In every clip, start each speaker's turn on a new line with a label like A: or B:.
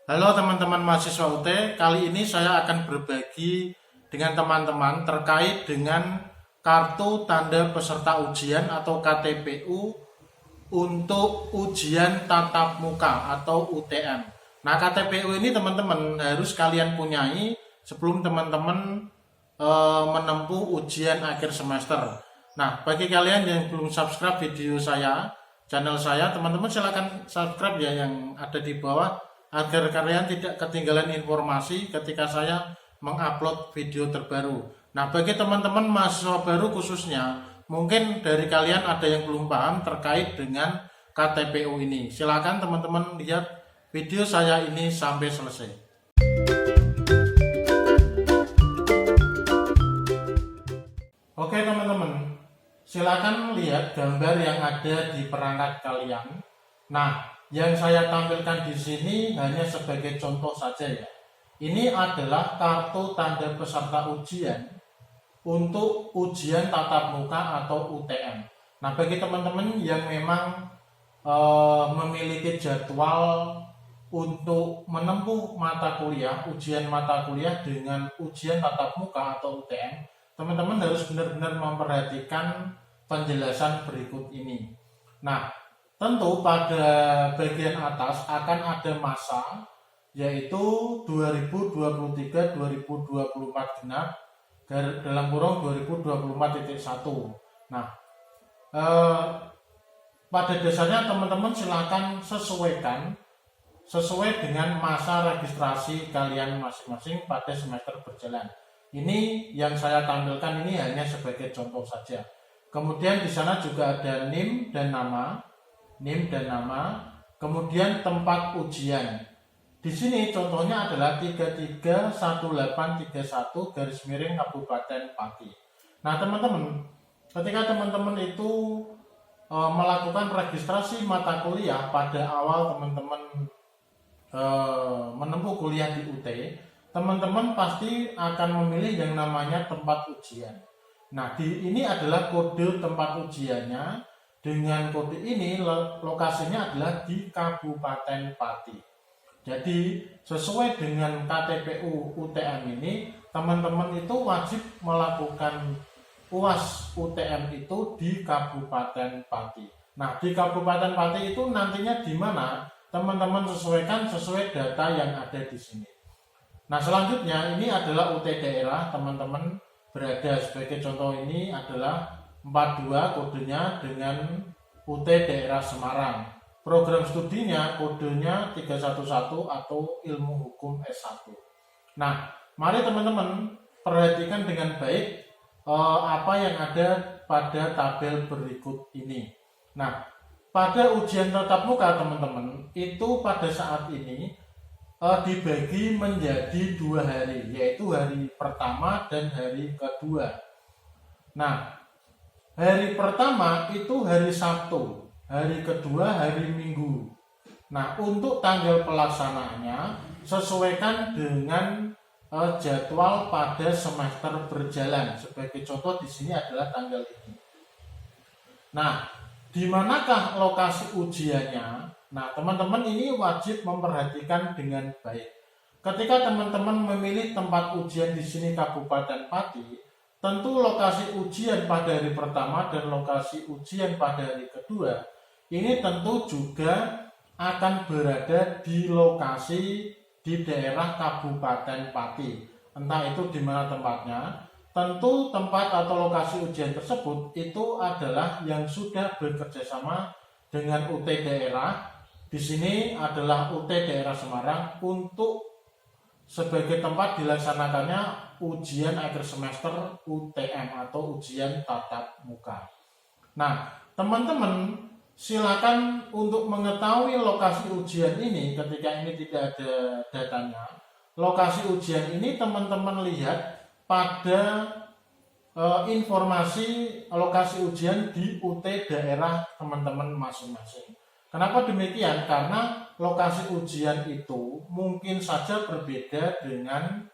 A: Halo teman-teman mahasiswa UT, kali ini saya akan berbagi dengan teman-teman terkait dengan kartu tanda peserta ujian atau KTPU untuk ujian tatap muka atau UTM. Nah, KTPU ini teman-teman harus kalian punyai sebelum teman-teman menempuh ujian akhir semester. Nah, bagi kalian yang belum subscribe video saya, channel saya, teman-teman silahkan subscribe ya yang ada di bawah agar kalian tidak ketinggalan informasi ketika saya mengupload video terbaru. Nah, bagi teman-teman mahasiswa baru khususnya, mungkin dari kalian ada yang belum paham terkait dengan KTPU ini. Silakan teman-teman lihat video saya ini sampai selesai. Oke teman-teman, silakan lihat gambar yang ada di perangkat kalian. Nah, yang saya tampilkan di sini hanya sebagai contoh saja ya. Ini adalah kartu tanda peserta ujian untuk ujian tatap muka atau UTM. Nah, bagi teman-teman yang memang memiliki jadwal untuk menempuh mata kuliah, ujian mata kuliah dengan ujian tatap muka atau UTM, teman-teman harus benar-benar memperhatikan penjelasan berikut ini. Nah, tentu pada bagian atas akan ada masa yaitu 2023-2024 genap dalam kurung 2024.1. Nah, pada dasarnya teman-teman silakan sesuai dengan masa registrasi kalian masing-masing pada semester berjalan. Ini yang saya tampilkan ini hanya sebagai contoh saja. Kemudian di sana juga ada NIM dan nama, kemudian tempat ujian. Di sini contohnya adalah 331831 garis miring Kabupaten Pati. Nah teman-teman, ketika teman-teman itu melakukan registrasi mata kuliah pada awal teman-teman menempuh kuliah di UT, teman-teman pasti akan memilih yang namanya tempat ujian. Nah, ini adalah kode tempat ujiannya. Dengan kode ini lokasinya adalah di Kabupaten Pati. Jadi, sesuai dengan KTPU UTM ini, teman-teman itu wajib melakukan UAS UTM itu di Kabupaten Pati. Nah, di Kabupaten Pati itu nantinya di mana? Teman-teman sesuaikan sesuai data yang ada di sini. Nah, selanjutnya ini adalah UT daerah, teman-teman berada sebagai contoh ini adalah 42 kodenya dengan UT daerah Semarang. Program studinya kodenya 311 atau ilmu hukum S1. Nah, mari teman-teman perhatikan dengan baik apa yang ada pada tabel berikut ini. Nah, pada ujian tatap muka teman-teman itu pada saat ini dibagi menjadi 2 hari, yaitu hari pertama dan hari kedua. Nah, hari pertama itu hari Sabtu, hari kedua hari Minggu. Nah, untuk tanggal pelaksanaannya sesuaikan dengan jadwal pada semester berjalan. Sebagai contoh di sini adalah tanggal ini. Nah, di manakah lokasi ujiannya? Nah, teman-teman ini wajib memperhatikan dengan baik. Ketika teman-teman memilih tempat ujian di sini Kabupaten Pati, tentu lokasi ujian pada hari pertama dan lokasi ujian pada hari kedua ini tentu juga akan berada di lokasi di daerah Kabupaten Pati. Entah itu di mana tempatnya, tentu tempat atau lokasi ujian tersebut itu adalah yang sudah bekerjasama dengan UT daerah. Di sini adalah UT daerah Semarang untuk sebagai tempat dilaksanakannya ujian akhir semester UTM atau ujian tatap muka. Nah, teman-teman silakan untuk mengetahui lokasi ujian ini ketika ini tidak ada datanya. Lokasi ujian ini teman-teman lihat pada informasi lokasi ujian di UT daerah teman-teman masing-masing. Kenapa demikian? Karena lokasi ujian itu mungkin saja berbeda dengan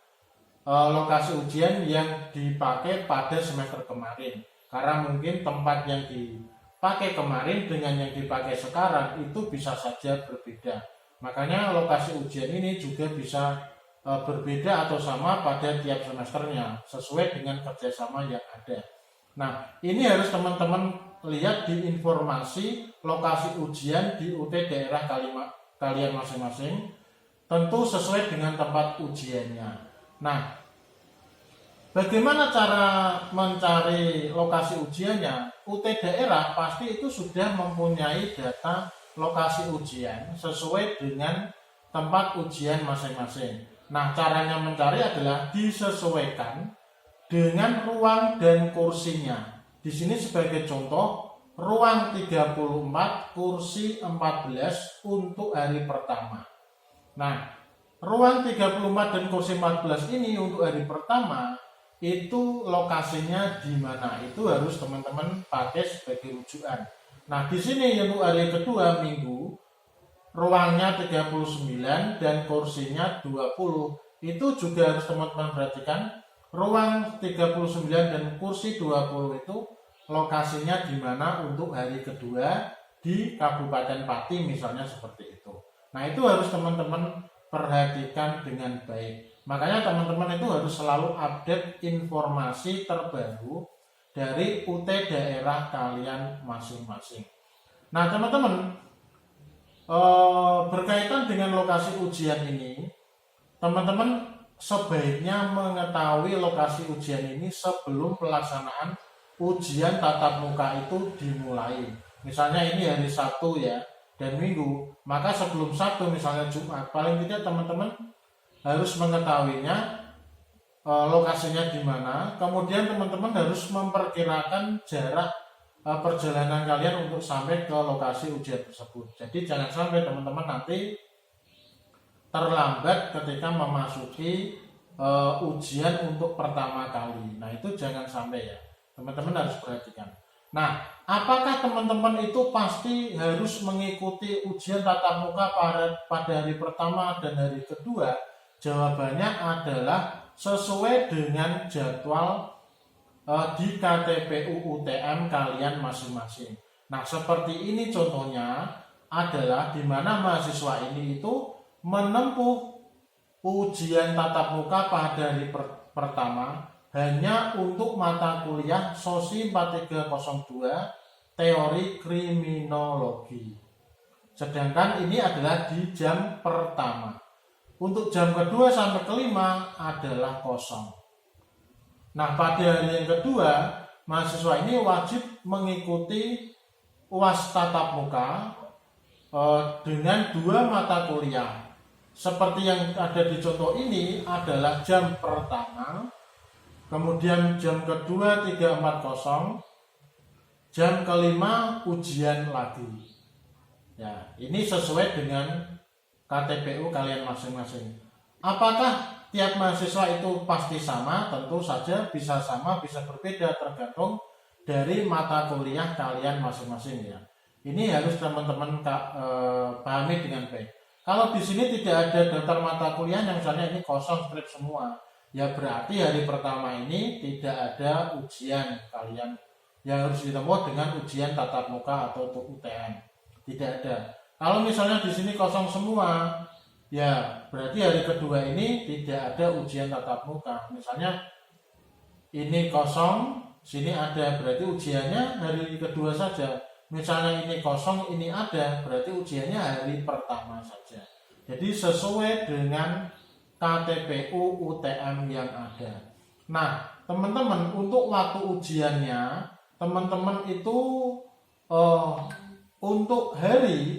A: lokasi ujian yang dipakai pada semester kemarin. Karena mungkin tempat yang dipakai kemarin dengan yang dipakai sekarang itu bisa saja berbeda. Makanya lokasi ujian ini juga bisa berbeda atau sama pada tiap semesternya sesuai dengan kerjasama yang ada. Nah, ini harus teman-teman lihat di informasi lokasi ujian di UT daerah kalian masing-masing, tentu sesuai dengan tempat ujiannya. Nah, bagaimana cara mencari lokasi ujiannya? UT daerah pasti itu sudah mempunyai data lokasi ujian sesuai dengan tempat ujian masing-masing. Nah, caranya mencari adalah disesuaikan dengan ruang dan kursinya. Di sini sebagai contoh, ruang 34, kursi 14 untuk hari pertama. Nah, ruang 34 dan kursi 14 ini untuk hari pertama itu lokasinya di mana? Itu harus teman-teman pakai sebagai rujukan. Nah, di sini untuk hari kedua minggu ruangnya 39 dan kursinya 20. Itu juga harus teman-teman perhatikan. Ruang 39 dan kursi 20 itu lokasinya di mana untuk hari kedua di Kabupaten Pati misalnya seperti itu. Nah, itu harus teman-teman perhatikan dengan baik. Makanya teman-teman itu harus selalu update informasi terbaru dari UT daerah kalian masing-masing. Nah, teman-teman, berkaitan dengan lokasi ujian ini, teman-teman sebaiknya mengetahui lokasi ujian ini sebelum pelaksanaan ujian tatap muka itu dimulai. Misalnya ini hari Sabtu ya dan Minggu, maka sebelum Sabtu misalnya Jumat, paling tidak teman-teman harus mengetahuinya lokasinya di mana. Kemudian teman-teman harus memperkirakan jarak perjalanan kalian untuk sampai ke lokasi ujian tersebut. Jadi jangan sampai teman-teman nanti terlambat ketika memasuki ujian untuk pertama kali. Nah, itu jangan sampai ya. Teman-teman harus perhatikan. Nah, apakah teman-teman itu pasti harus mengikuti ujian tatap muka pada hari pertama dan hari kedua? Jawabannya adalah sesuai dengan jadwal di KTPU UTM kalian masing-masing. Nah, seperti ini contohnya adalah di mana mahasiswa ini itu menempuh ujian tatap muka pada hari pertama hanya untuk mata kuliah Sosi 4302 Teori Kriminologi. Sedangkan ini adalah di jam pertama. Untuk jam kedua sampai kelima adalah kosong. Nah, pada hari yang kedua, mahasiswa ini wajib mengikuti UAS tatap muka dengan 2 mata kuliah. Seperti yang ada di contoh ini adalah jam pertama, kemudian jam kedua 340, jam kelima ujian lagi. Ya, ini sesuai dengan KTPU kalian masing-masing. Apakah tiap mahasiswa itu pasti sama? Tentu saja bisa sama, bisa berbeda tergantung dari mata kuliah kalian masing-masing ya. Ini harus teman-teman pahami dengan baik. Kalau di sini tidak ada daftar mata kuliah yang misalnya ini kosong strip semua, ya berarti hari pertama ini tidak ada ujian kalian yang harus ditempuh dengan ujian tatap muka atau UTM. Tidak ada. Kalau misalnya di sini kosong semua, ya berarti hari kedua ini tidak ada ujian tatap muka. Misalnya ini kosong, sini ada, berarti ujiannya hari kedua saja. Misalnya ini kosong, ini ada, berarti ujiannya hari pertama saja. Jadi sesuai dengan KTPU UTM yang ada. Nah, teman-teman, untuk waktu ujiannya, teman-teman itu untuk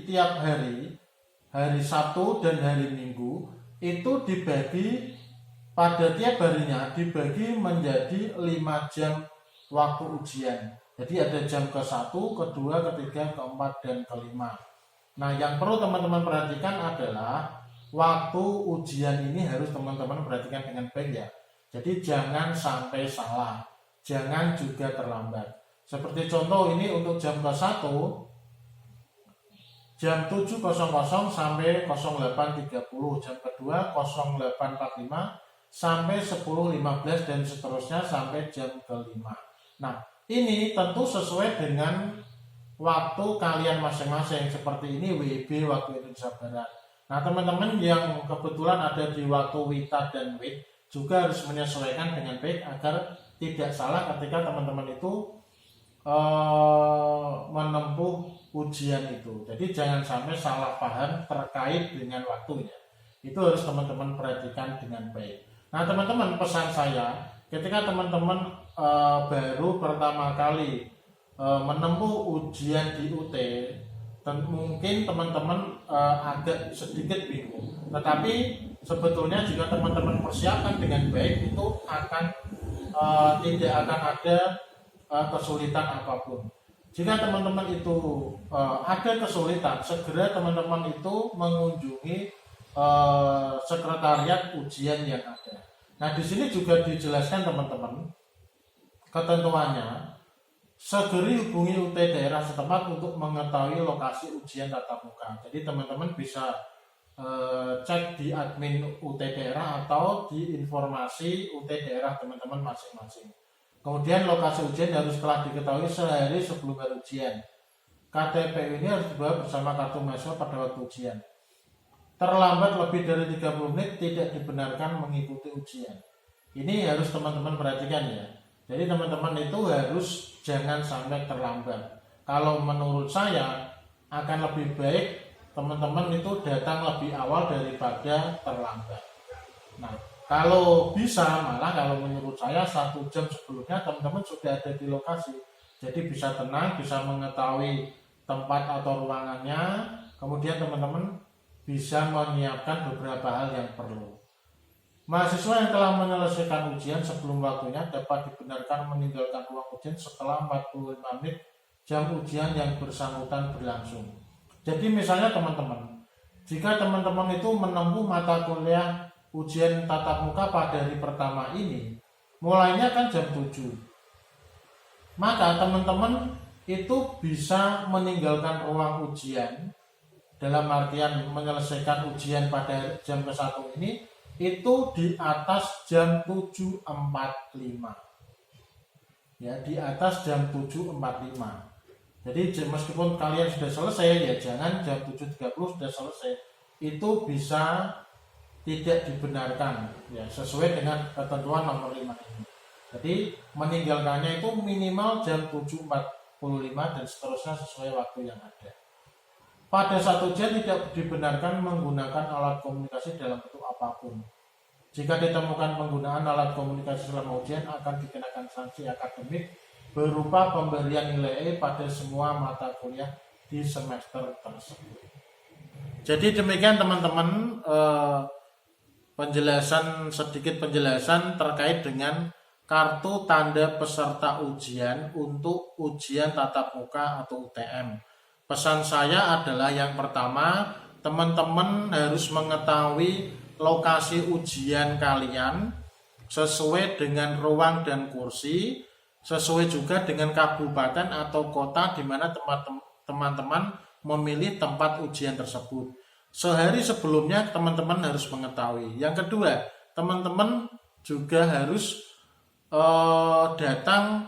A: tiap hari Sabtu dan hari Minggu itu dibagi pada tiap harinya dibagi menjadi 5 jam waktu ujian. Jadi ada jam ke-1, ke-2, ke-3, ke-4, dan ke-5. Nah, yang perlu teman-teman perhatikan adalah waktu ujian ini harus teman-teman perhatikan dengan baik ya. Jadi jangan sampai salah, jangan juga terlambat. Seperti contoh ini untuk jam ke-1 jam 7.00 sampai 08.30, jam kedua 08.45 sampai 10.15 dan seterusnya sampai jam ke-5. Nah, ini tentu sesuai dengan waktu kalian masing-masing. Seperti ini WIB waktu Indonesia Barat. Nah, teman-teman yang kebetulan ada di waktu WITA dan WIT juga harus menyesuaikan dengan baik agar tidak salah ketika teman-teman itu menempuh ujian itu. Jadi jangan sampai salah paham terkait dengan waktunya. Itu harus teman-teman perhatikan dengan baik. Nah, teman-teman, pesan saya ketika teman-teman baru pertama kali menempuh ujian di UT, mungkin teman-teman agak sedikit bingung. Tetapi sebetulnya jika teman-teman persiapkan dengan baik, itu akan tidak akan ada kesulitan apapun. Jika teman-teman itu ada kesulitan, segera teman-teman itu mengunjungi sekretariat ujian yang ada. Nah, di sini juga dijelaskan teman-teman ketentuannya. Segera hubungi UT daerah setempat untuk mengetahui lokasi ujian tatap muka. Jadi teman-teman bisa cek di admin UT daerah atau di informasi UT daerah teman-teman masing-masing. Kemudian lokasi ujian harus telah diketahui sehari sebelum hari ujian. KTP ini harus dibawa bersama kartu mahasiswa pada waktu ujian. Terlambat lebih dari 30 menit tidak dibenarkan mengikuti ujian. Ini harus teman-teman perhatikan ya. Jadi teman-teman itu harus jangan sampai terlambat. Kalau menurut saya akan lebih baik teman-teman itu datang lebih awal daripada terlambat. Nah, kalau bisa malah kalau menurut saya 1 jam sebelumnya teman-teman sudah ada di lokasi. Jadi bisa tenang, bisa mengetahui tempat atau ruangannya. Kemudian teman-teman bisa menyiapkan beberapa hal yang perlu. Mahasiswa yang telah menyelesaikan ujian sebelum waktunya dapat dibenarkan meninggalkan ruang ujian setelah 45 menit jam ujian yang bersangkutan berlangsung. Jadi misalnya teman-teman, jika teman-teman itu menempuh mata kuliah ujian tatap muka pada hari pertama ini, mulainya kan jam 7. Maka teman-teman itu bisa meninggalkan ruang ujian, dalam artian menyelesaikan ujian pada jam ke-1 ini itu di atas jam 7.45. Ya, di atas jam 7.45. Jadi meskipun kalian sudah selesai ya jangan jam 7.30 sudah selesai. Itu bisa tidak dibenarkan ya, sesuai dengan ketentuan nomor 5 ini. Jadi meninggalkannya itu minimal jam 7.45 dan seterusnya sesuai waktu yang ada. Pada 1 ujian tidak dibenarkan menggunakan alat komunikasi dalam bentuk apapun. Jika ditemukan penggunaan alat komunikasi selama ujian akan dikenakan sanksi akademik berupa pemberian nilai E pada semua mata kuliah di semester tersebut. Jadi demikian teman-teman sedikit penjelasan terkait dengan kartu tanda peserta ujian untuk ujian tatap muka atau UTM. Pesan saya adalah yang pertama, teman-teman harus mengetahui lokasi ujian kalian sesuai dengan ruang dan kursi, sesuai juga dengan kabupaten atau kota di mana teman-teman memilih tempat ujian tersebut. Sehari sebelumnya teman-teman harus mengetahui. Yang kedua, teman-teman juga harus datang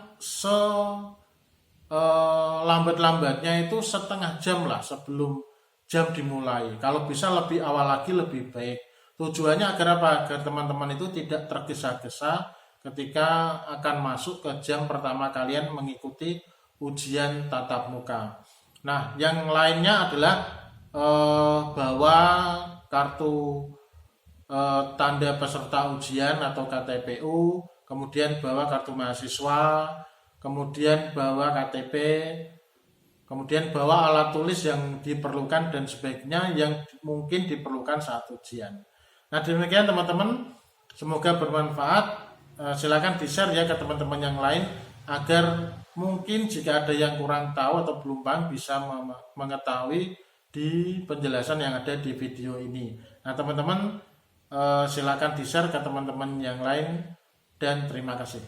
A: lambat-lambatnya itu setengah jam lah sebelum jam dimulai. Kalau bisa lebih awal lagi lebih baik. Tujuannya agar apa? Agar teman-teman itu tidak tergesa-gesa ketika akan masuk ke jam pertama kalian mengikuti ujian tatap muka. Nah, yang lainnya adalah bawa kartu tanda peserta ujian atau KTPU, kemudian bawa kartu mahasiswa, kemudian bawa KTP, kemudian bawa alat tulis yang diperlukan dan sebaiknya yang mungkin diperlukan saat ujian. Nah, demikian teman-teman, semoga bermanfaat. Silakan di-share ya ke teman-teman yang lain agar mungkin jika ada yang kurang tahu atau belum paham bisa mengetahui di penjelasan yang ada di video ini. Nah, teman-teman silakan di-share ke teman-teman yang lain dan terima kasih.